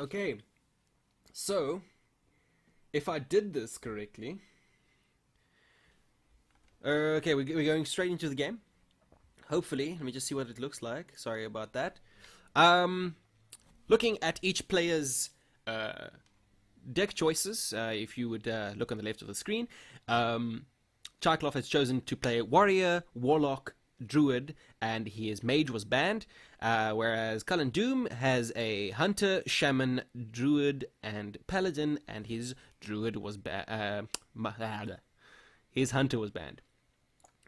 Okay, so if I did this correctly, okay, we're going straight into the game. Hopefully, let me just see what it looks like. Sorry about that. Looking at each player's deck choices, if you would look on the left of the screen, Tchaiklof has chosen to play Warrior, Warlock, Druid, and his Mage was banned, whereas CullenDoom has a Hunter, Shaman, Druid, and Paladin, and his Druid was his Hunter was banned.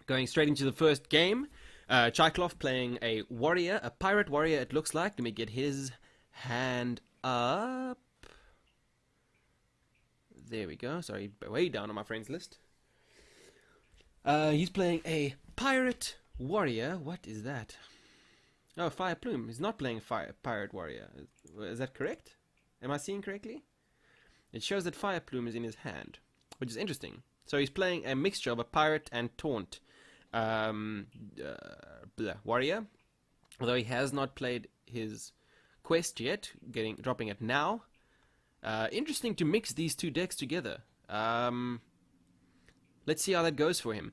Going straight into the first game, Tchaiklof playing a Warrior, a Pirate Warrior it looks like. Let me get his hand up. There we go. Sorry, way down on my friends list. He's playing a Pirate Warrior. What is that? Oh, Fire Plume. He's not playing Pirate Warrior. Is that correct? Am I seeing correctly? It shows that Fire Plume is in his hand, which is interesting. So he's playing a mixture of a Pirate and Taunt Warrior. Although he has not played his quest yet, dropping it now. Interesting to mix these two decks together. Let's see how that goes for him.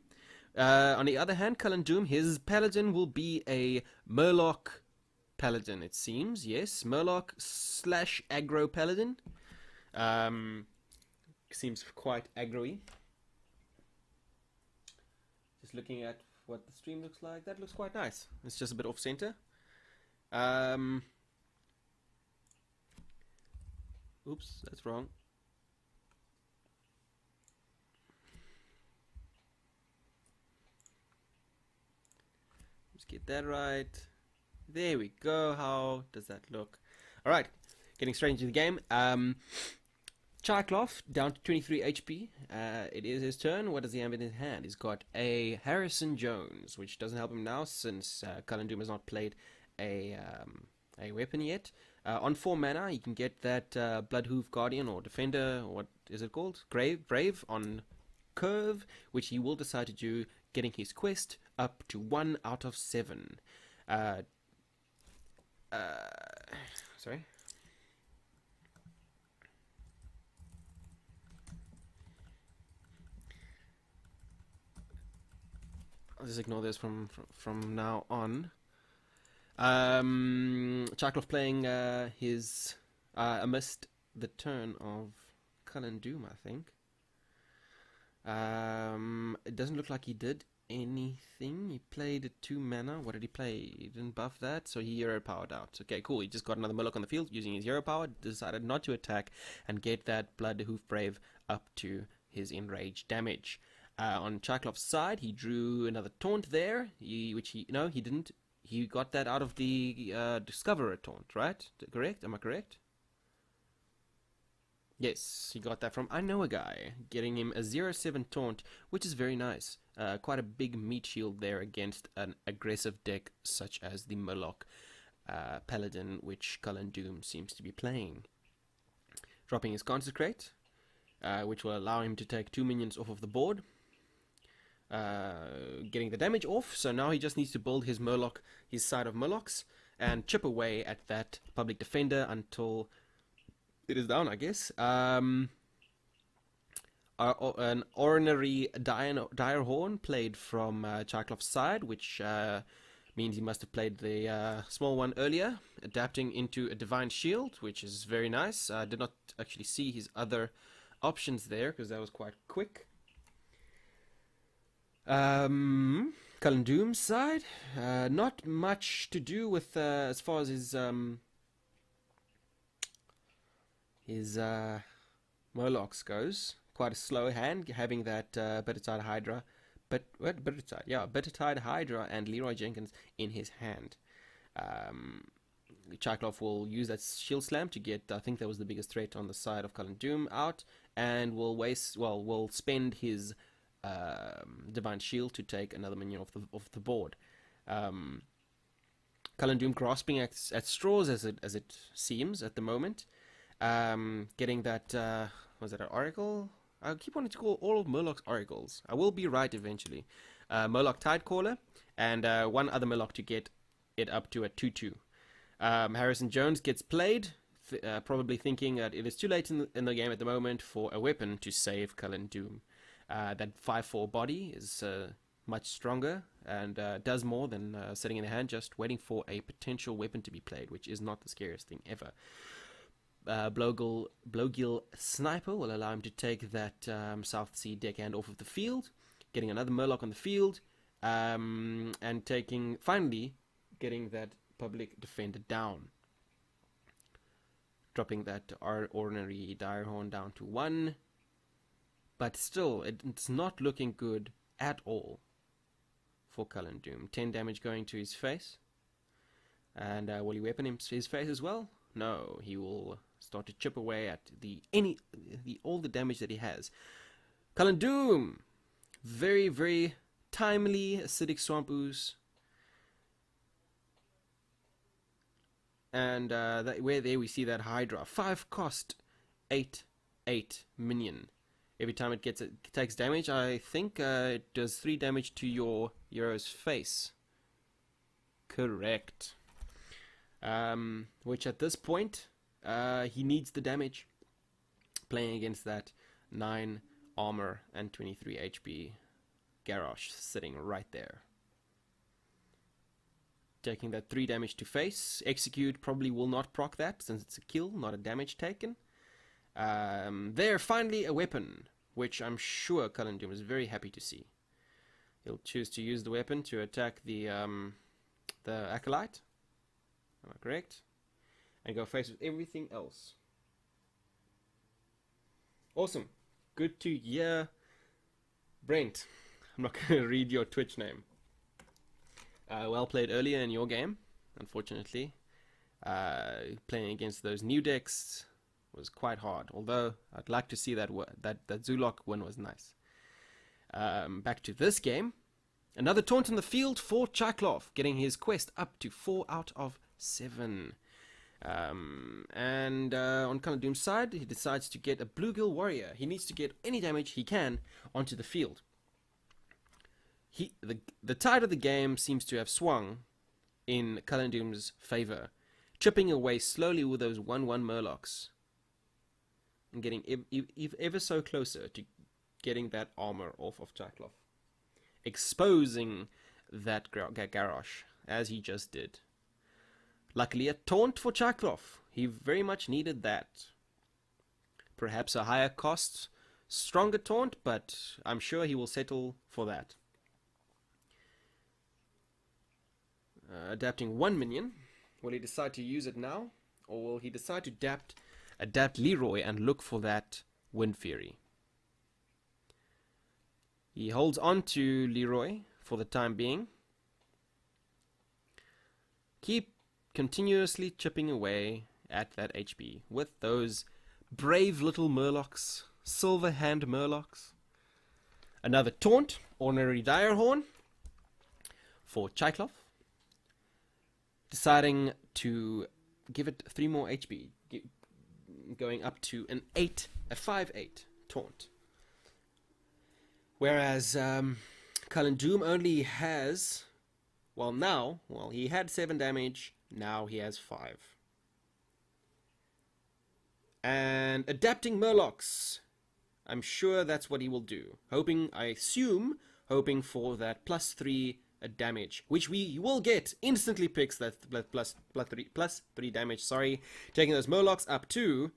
On the other hand, CullenDoom, his Paladin will be a Murloc Paladin, it seems. Yes, Murloc / aggro Paladin. Seems quite aggro-y. Just looking at what the stream looks like, that looks quite nice. It's just a bit off-center. Oops, that's wrong. Let's get that right. There we go. How does that look? Alright, getting straight into the game. Tchaiklof down to 23 HP. It is his turn. What does he have in his hand? He's got a Harrison Jones, which doesn't help him now since CullenDoom has not played a weapon yet. On 4 mana, you can get that Bloodhoof Guardian or Defender, or what is it called? Brave on curve, which he will decide to do, getting his quest up to 1 out of 7. Sorry. I'll just ignore this from now on. Tchaiklof playing his amidst the turn of CullenDoom, I think. It doesn't look like he did anything. He played 2 mana. What did he play? He didn't buff that, so he hero powered out. Okay, cool. He just got another Murloc on the field using his hero power. Decided not to attack and get that Bloodhoof Brave up to his enraged damage. On Tchaiklof's side, he drew another Taunt there, he didn't. He got that out of the Discoverer Taunt, right? Correct? Am I correct? Yes, he got that from I Know a Guy, getting him a 0/7 Taunt, which is very nice. Quite a big meat shield there against an aggressive deck such as the Murloc Paladin, which CullenDoom seems to be playing. Dropping his Consecrate, which will allow him to take 2 minions off of the board. Getting the damage off, so now he just needs to build his Murloc, his side of Murlocs, and chip away at that Public Defender until it is down, I guess. An Ordinary Direhorn played from Tchaiklof's side, which means he must have played the small one earlier, adapting into a Divine Shield, which is very nice. I did not actually see his other options there, because that was quite quick. CullenDoom's side, not much to do with as far as his Murlocs goes. Quite a slow hand, having that Bittertide Hydra, Bittertide Hydra and Leroy Jenkins in his hand. Tchaiklof will use that Shield Slam to get, I think that was the biggest threat on the side of CullenDoom out, and will spend his Divine Shield to take another minion off the board. CullenDoom grasping at straws as it seems at the moment. Getting that was it an Oracle? I keep wanting to call all of Murloc's Oracles. I will be right eventually. Murloc Tidecaller and one other Murloc to get it up to a 2/2. Harrison Jones gets played, probably thinking that it is too late in the game at the moment for a weapon to save CullenDoom. That 5/4 body is much stronger and does more than sitting in the hand, just waiting for a potential weapon to be played, which is not the scariest thing ever. Blowgill Sniper will allow him to take that South Sea deckhand off of the field, getting another Murloc on the field, and finally getting that Public Defender down. Dropping that ordinary Direhorn down to 1. But still, it's not looking good at all for CullenDoom. 10 damage going to his face. And will he weapon his face as well? No, he will start to chip away at all the damage that he has. CullenDoom! Very, very timely Acidic Swamp Ooze. And there we see that Hydra. 5 cost, 8 minion. Every time it takes damage, I think it does 3 damage to your hero's face. Correct. Which at this point, he needs the damage. Playing against that 9 armor and 23 HP Garrosh sitting right there. Taking that 3 damage to face. Execute probably will not proc that, since it's a kill, not a damage taken. There, finally a weapon, which I'm sure CullenDoom is very happy to see. He'll choose to use the weapon to attack the Acolyte. Am I correct? And go face with everything else. Awesome. Good to hear. Brent, I'm not going to read your Twitch name. Well played earlier in your game, unfortunately. Playing against those new decks was quite hard, although I'd like to see that Zulok win was nice. Back to this game. Another taunt in the field for Tchaiklof, getting his quest up to 4 out of 7. And on CullenDoom's side, he decides to get a Bluegill Warrior. He needs to get any damage he can onto the field. The tide of the game seems to have swung in CullenDoom's favor, chipping away slowly with those 1/1 Murlocs and getting ever so closer to getting that armor off of Tchaiklof, exposing that Garrosh as he just did. Luckily, a taunt for Tchaiklof. He very much needed that. Perhaps a higher cost, stronger taunt, but I'm sure he will settle for that. Adapting 1 minion. Will he decide to use it now? Or will he decide to adapt Leroy and look for that Wind Fury? He holds on to Leroy for the time being. Keep continuously chipping away at that HP with those brave little Murlocs, Silver Hand Murlocs. Another taunt, Ordinary Direhorn for Tchaiklof. Deciding to give it 3 more HP, going up to a 5/8 taunt. Whereas CullenDoom only has, he had 7 damage, now he has 5. And adapting Murlocs, I'm sure that's what he will do. Hoping for that +3 damage, which we will get. Instantly picks that plus 3 damage, taking those Murlocs up to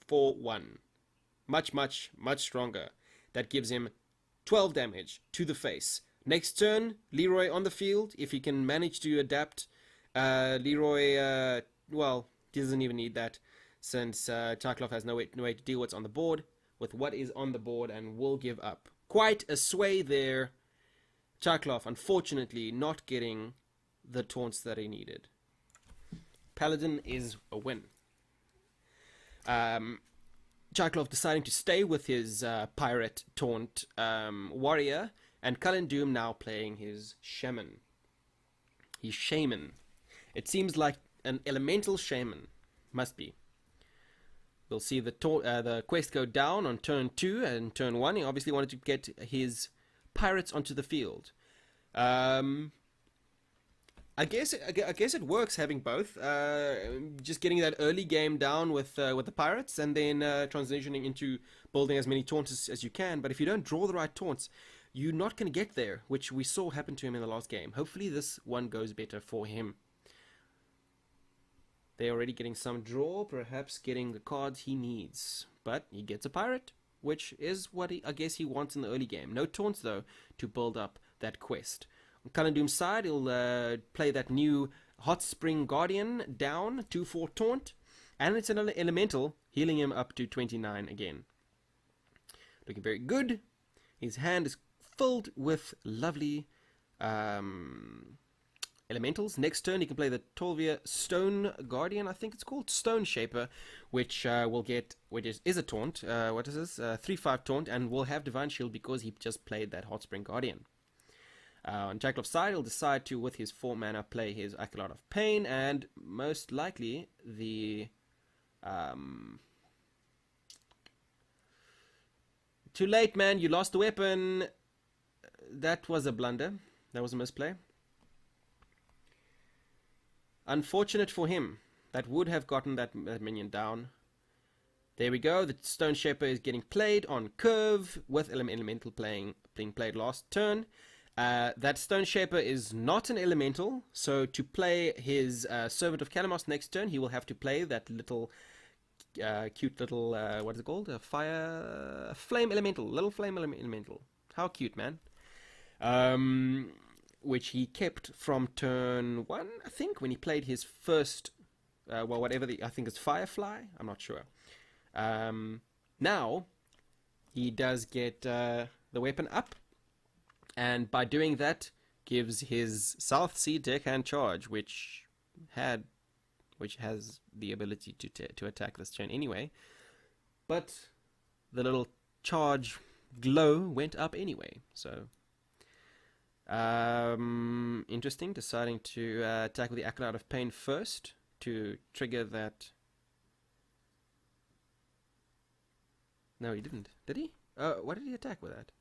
4/1. Much stronger. That gives him 12 damage to the face. Next turn, Leroy on the field. If he can manage to adapt, Leroy, he doesn't even need that, since Tchaiklof has no way to deal with what's on the board, and will give up. Quite a sway there. Tchaiklof, unfortunately, not getting the taunts that he needed. Paladin is a win. Tchaiklof deciding to stay with his pirate taunt warrior, and CullenDoom now playing his shaman. He's shaman. It seems like an elemental shaman. Must be. We'll see the quest go down on turn 2 and turn 1. He obviously wanted to get his pirates onto the field. I guess it works having both. Just getting that early game down with the pirates, and then transitioning into building as many taunts as you can. But if you don't draw the right taunts, you're not going to get there, which we saw happen to him in the last game. Hopefully, this one goes better for him. They're already getting some draw, perhaps getting the cards he needs. But he gets a pirate, which is what I guess he wants in the early game. No taunts, though, to build up that quest. On CullenDoom's side, he'll play that new Hot Spring Guardian down, 2/4 taunt, and it's an elemental, healing him up to 29 again. Looking very good. His hand is filled with lovely elementals. Next turn, he can play the Tolvia Stone Guardian, I think it's called, Stone Shaper, which will get, which is a taunt. What is this? 3/5 taunt, and will have Divine Shield because he just played that Hot Spring Guardian. On Tchaiklov's side, he'll decide to, with his 4 mana, play his Acolyte of Pain, and most likely the too late, man, you lost the weapon. That was a blunder. That was a misplay. Unfortunate for him. That would have gotten that minion down. There we go. The Stone Shaper is getting played on curve with Elemental being played last turn. That Stone Shaper is not an elemental, so to play his Servant of Kalamos next turn, he will have to play that little cute little what is it called? A flame elemental, little flame elemental. How cute, man! Which he kept from turn 1, I think, when he played his first, whatever I think it's Firefly. I'm not sure. Now he does get the weapon up. And by doing that, gives his South Sea Deckhand Charge, which has the ability to attack this turn anyway. But the little charge glow went up anyway. So interesting, deciding to attack with the Acolyte of Pain first to trigger that. No, he didn't. Did he? What did he attack with that?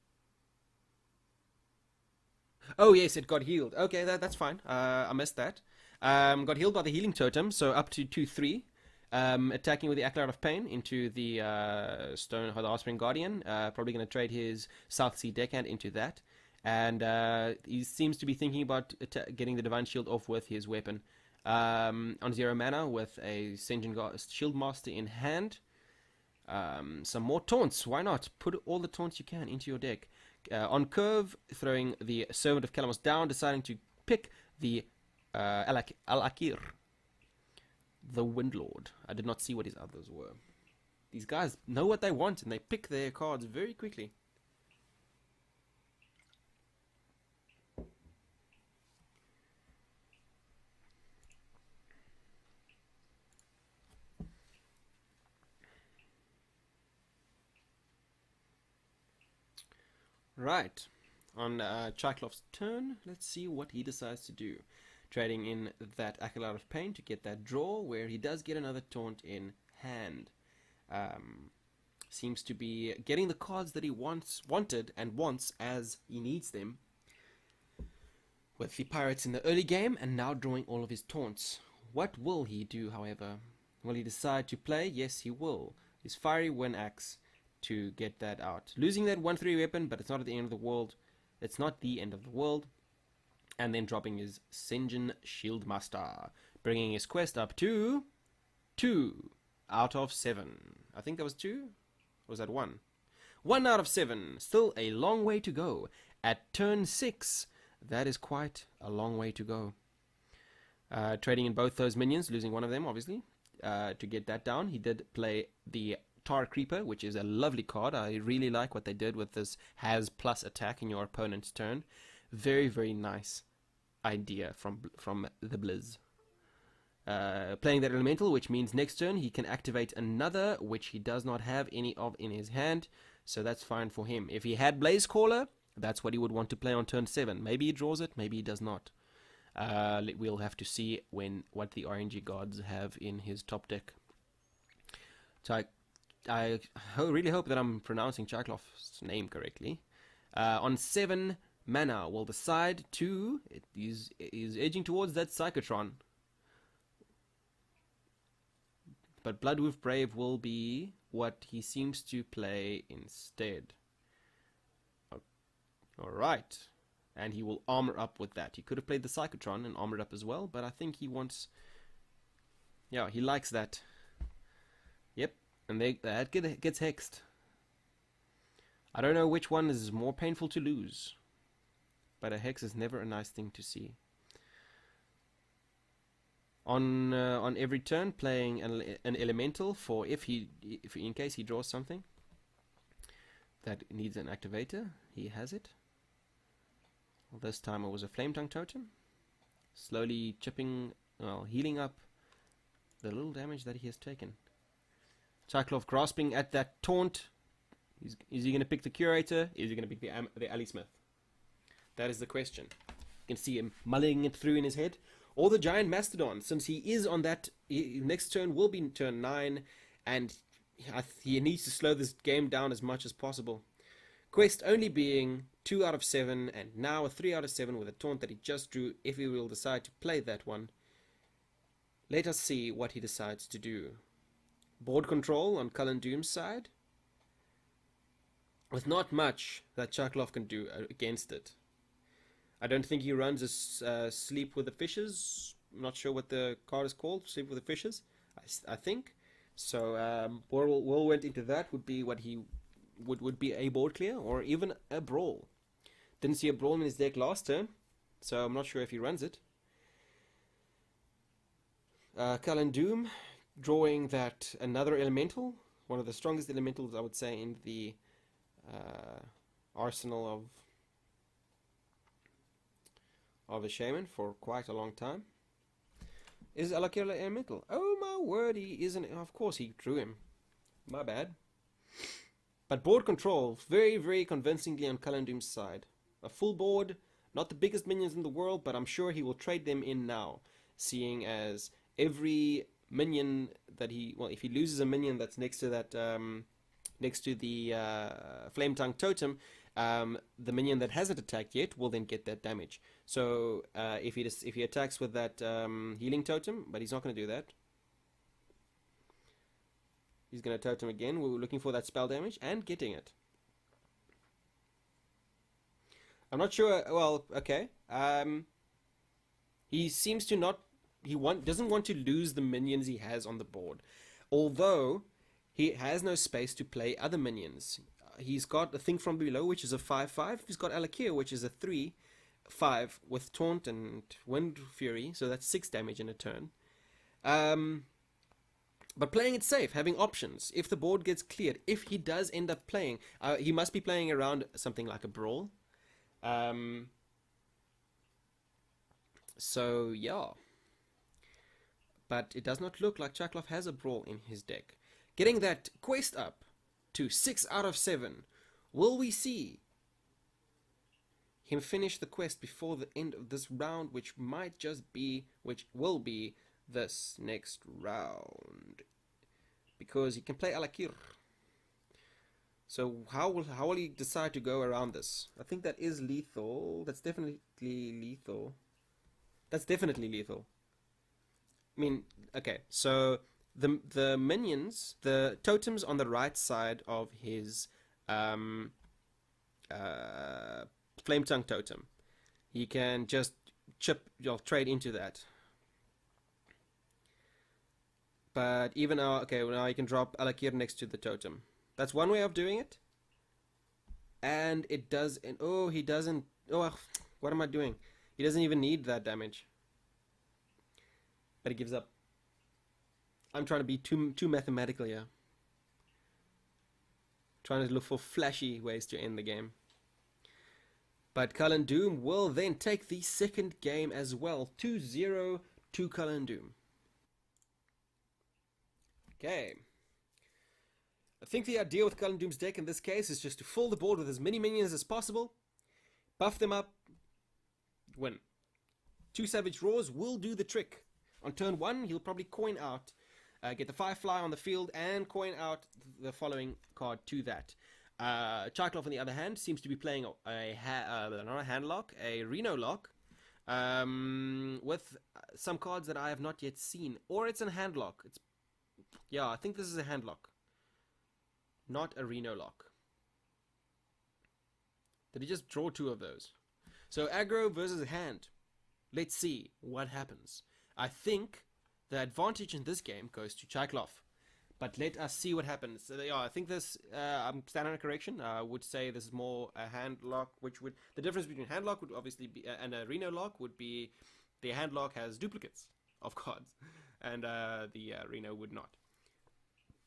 Oh, yes, it got healed. Okay, that's fine. I missed that. Got healed by the healing totem, so up to 2/3. Attacking with the Acolyte of Pain into the Hot Spring Guardian. Probably going to trade his South Sea Deckhand into that. And he seems to be thinking about getting the Divine Shield off with his weapon. On 0 mana with a Senjin Shieldmaster in hand. Some more taunts. Why not? Put all the taunts you can into your deck. On curve, throwing the Servant of Kalamos down, deciding to pick the Al-Akir, the Windlord. I did not see what his others were. These guys know what they want, and they pick their cards very quickly. Right, on Tchaiklof's turn, let's see what he decides to do. Trading in that Acolyte of Pain to get that draw, where he does get another taunt in hand. Seems to be getting the cards that he wanted and wants as he needs them. With the pirates in the early game, and now drawing all of his taunts. What will he do, however? Will he decide to play? Yes, he will. His Fiery Wind Axe to get that out. Losing that 1/3 weapon, but it's not at the end of the world. It's not the end of the world. And then dropping his Senjin Shieldmaster, bringing his quest up to 2 out of 7. I think that was 2? Or was that 1? 1 out of 7. Still a long way to go. At turn 6, that is quite a long way to go. Trading in both those minions, losing one of them, obviously. To get that down, he did play the Tar Creeper, which is a lovely card. I really like what they did with this has plus attack in your opponent's turn. Very, very nice idea from the Blizz. Playing that elemental, which means next turn he can activate another, which he does not have any of in his hand, so that's fine for him. If he had Blaze Caller, that's what he would want to play on turn 7. Maybe he draws it, maybe he does not. We'll have to see what the RNG gods have in his top deck. So I really hope that I'm pronouncing Tchaiklof's name correctly. On 7 mana will decide to... He's edging towards that Psychotron. But Bloodwolf Brave will be what he seems to play instead. Alright. And he will armor up with that. He could have played the Psychotron and armored up as well, but I think he wants... Yeah, he likes that. Yep, and that gets hexed. I don't know which one is more painful to lose, but a hex is never a nice thing to see. On every turn, playing an elemental for if in case he draws something that needs an activator, he has it. Well, this time it was a Flame Tongue Totem, slowly chipping, well, healing up the little damage that he has taken. Tchaiklof grasping at that taunt. Is he going to pick the Curator? Is he going to pick the Ali Smith? That is the question. You can see him mulling it through in his head. Or the Giant Mastodon, since he is on that, next turn will be turn 9, and he needs to slow this game down as much as possible. Quest only being 2 out of 7, and now a 3 out of 7 with a taunt that he just drew, if he will decide to play that one. Let us see what he decides to do. Board control on CullenDoom's side, with not much that Tchaiklof can do against it. I don't think he runs a Sleep with the Fishes. I'm not sure what the card is called. Sleep with the Fishes, I think. So Will went into that would be what he would be a board clear or even a brawl. Didn't see a brawl in his deck last turn, so I'm not sure if he runs it. CullenDoom drawing that another elemental, one of the strongest elementals I would say in the arsenal of a shaman for quite a long time. Is Alakir elemental? Oh my word, he isn't. Of course he drew him. My bad. But board control, very, very convincingly on CullenDoom's side. A full board, not the biggest minions in the world, but I'm sure he will trade them in now, seeing as every minion that well, if he loses a minion that's next to that, next to the Flame Tongue Totem, the minion that hasn't attacked yet will then get that damage. So if he attacks with that healing totem, but he's not going to do that. He's going to totem again. We're looking for that spell damage and getting it. I'm not sure. Well, okay. He seems to not. Doesn't want to lose the minions he has on the board, although he has no space to play other minions. He's got a Thing from Below, which is a 5/5. He's got Alakir, which is a 3/5 with Taunt and Wind Fury, so that's 6 damage in a turn. But playing it safe, having options. If the board gets cleared, if he does end up playing, he must be playing around something like a Brawl. So, yeah. But it does not look like Tchaiklof has a Brawl in his deck. Getting that quest up to 6 out of 7. Will we see him finish the quest before the end of this round, which will be this next round? Because he can play Alakir. So how will he decide to go around this? I think that is lethal. That's definitely lethal. That's definitely lethal. I mean, okay, so the minions, the totems on the right side of his Flame Tongue Totem, he can just trade into that. But even now, okay, well, now you can drop Alakir next to the totem. That's one way of doing it. And it does, and oh, he doesn't, oh, what am I doing? He doesn't even need that damage. But he gives up. I'm trying to be too mathematical here. Trying to look for flashy ways to end the game. But CullenDoom will then take the second game as well. 2-0 to CullenDoom. Okay. I think the idea with CullenDoom's deck in this case is just to fill the board with as many minions as possible, buff them up, win. 2 Savage Roars will do the trick. On turn 1, he'll probably coin out, get the Firefly on the field, and coin out the following card to that. Tchaiklof, on the other hand, seems to be playing not a hand lock, a Reno lock, with some cards that I have not yet seen. Or it's a hand lock. Yeah, I think this is a hand lock, not a Reno lock. Did he just draw two of those? So aggro versus hand. Let's see what happens. I think the advantage in this game goes to Tchaiklof. But let us see what happens. So, yeah, I think this, I'm standing on a correction. I would say this is more a hand lock, which would, the difference between hand lock would obviously be, and a Reno lock would be, the hand lock has duplicates of cards, and the Reno would not.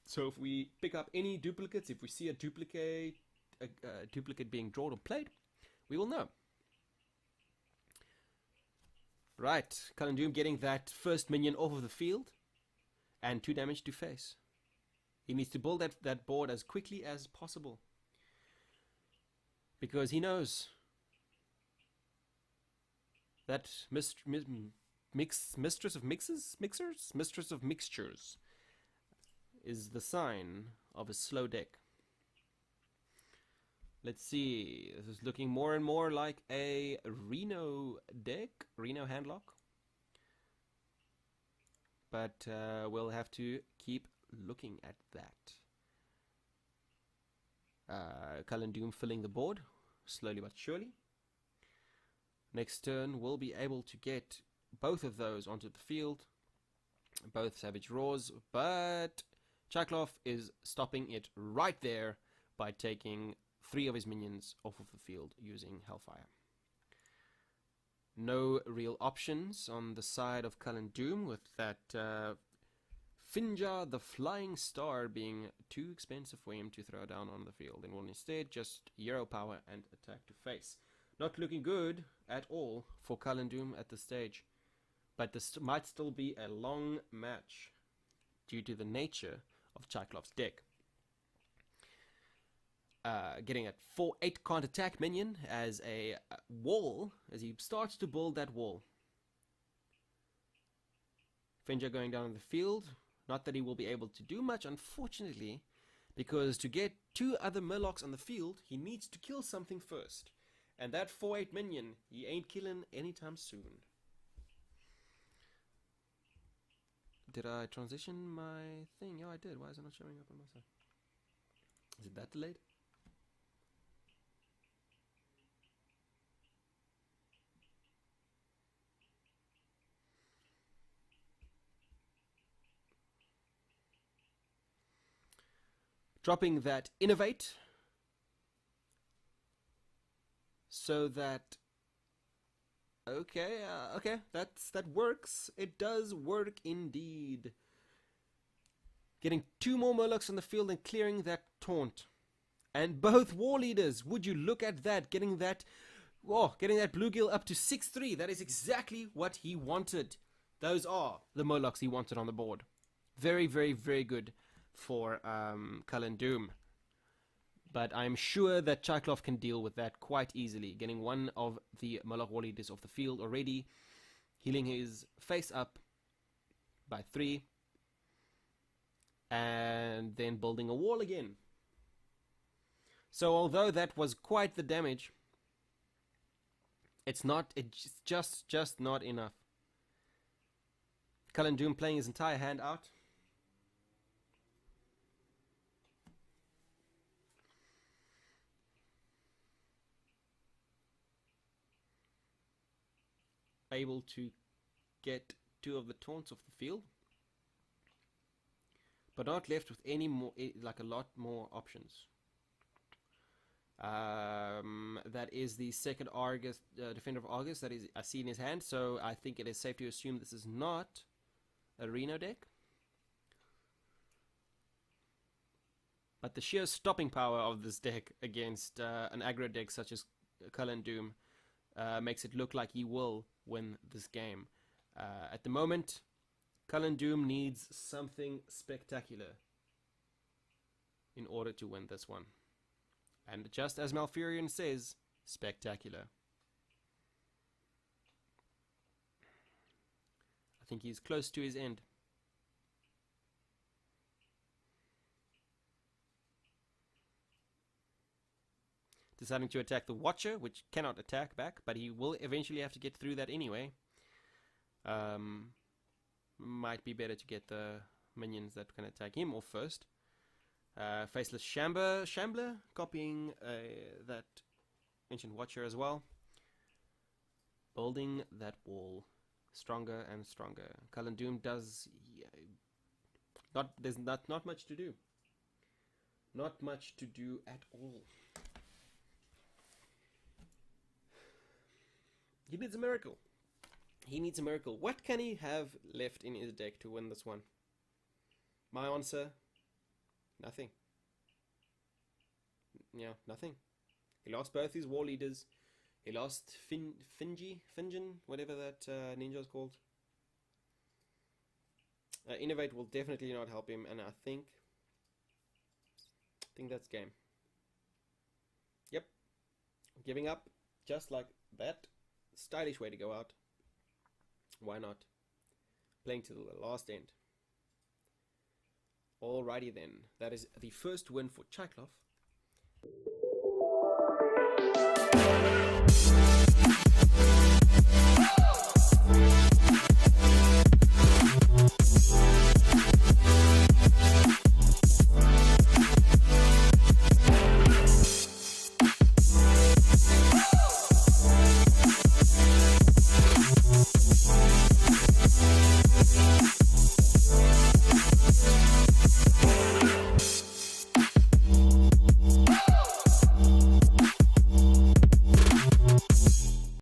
So if we pick up any duplicates, if we see a duplicate being drawn or played, we will know. Right, CullenDoom getting that first minion off of the field, and 2 damage to face. He needs to build that board as quickly as possible, because he knows that mistress of mixtures is the sign of a slow deck. Let's see. This is looking more and more like a Reno deck, Reno handlock. But we'll have to keep looking at that. CullenDoom filling the board, slowly but surely. Next turn, we'll be able to get both of those onto the field. Both Savage Roars, but Tchaiklof is stopping it right there by taking 3 of his minions off of the field using Hellfire. No real options on the side of CullenDoom, with that Finja the Flying Star being too expensive for him to throw down on the field, and will instead just Hero Power and attack to face. Not looking good at all for CullenDoom at this stage, but this might still be a long match due to the nature of Tchaiklof's deck. Getting a 4/8 can't attack minion as a wall, as he starts to build that wall. Finja going down on the field. Not that he will be able to do much, unfortunately, because to get 2 other Murlocs on the field, he needs to kill something first. And that 4/8 minion, he ain't killing anytime soon. Did I transition my thing? Yeah, I did. Why is it not showing up on my side? Is it that delayed? Dropping that Innovate, so that okay, that works. It does work indeed. Getting 2 more Murlocs on the field and clearing that taunt, and both war leaders. Would you look at that? Getting that bluegill up to 6/3. That is exactly what he wanted. Those are the Murlocs he wanted on the board. Very, very, very good for CullenDoom. But I'm sure that Tchaiklof can deal with that quite easily. Getting 1 of the Murloc war leaders off the field already. Healing his face up by 3. And then building a wall again. So although that was quite the damage, it's just not enough. CullenDoom playing his entire hand out. Able to get 2 of the taunts off the field, but not left with any more, like a lot more options. That is the second Argus, Defender of Argus that is I see in his hand, so I think it is safe to assume this is not a Reno deck. But the sheer stopping power of this deck against an aggro deck such as CullenDoom makes it look like he will win this game. At the moment, CullenDoom needs something spectacular in order to win this one. And just as Malfurion says, spectacular. I think he's close to his end. deciding to attack the Watcher, which cannot attack back, but he will eventually have to get through that anyway. Might be better to get the minions that can attack him off first. Faceless Shambler, copying that Ancient Watcher as well. Building that wall stronger and stronger. CullenDoom does... there's not much to do. Not much to do at all. He needs a miracle. He needs a miracle. What can he have left in his deck to win this one? My answer, nothing. Yeah, nothing. He lost both his war leaders. He lost Fingen, whatever that ninja is called. Innovate will definitely not help him, and I think that's game. Yep. Giving up, just like that. Stylish way to go out. Why not? Playing to the last end. Alrighty then. That is the first win for Tchaiklof.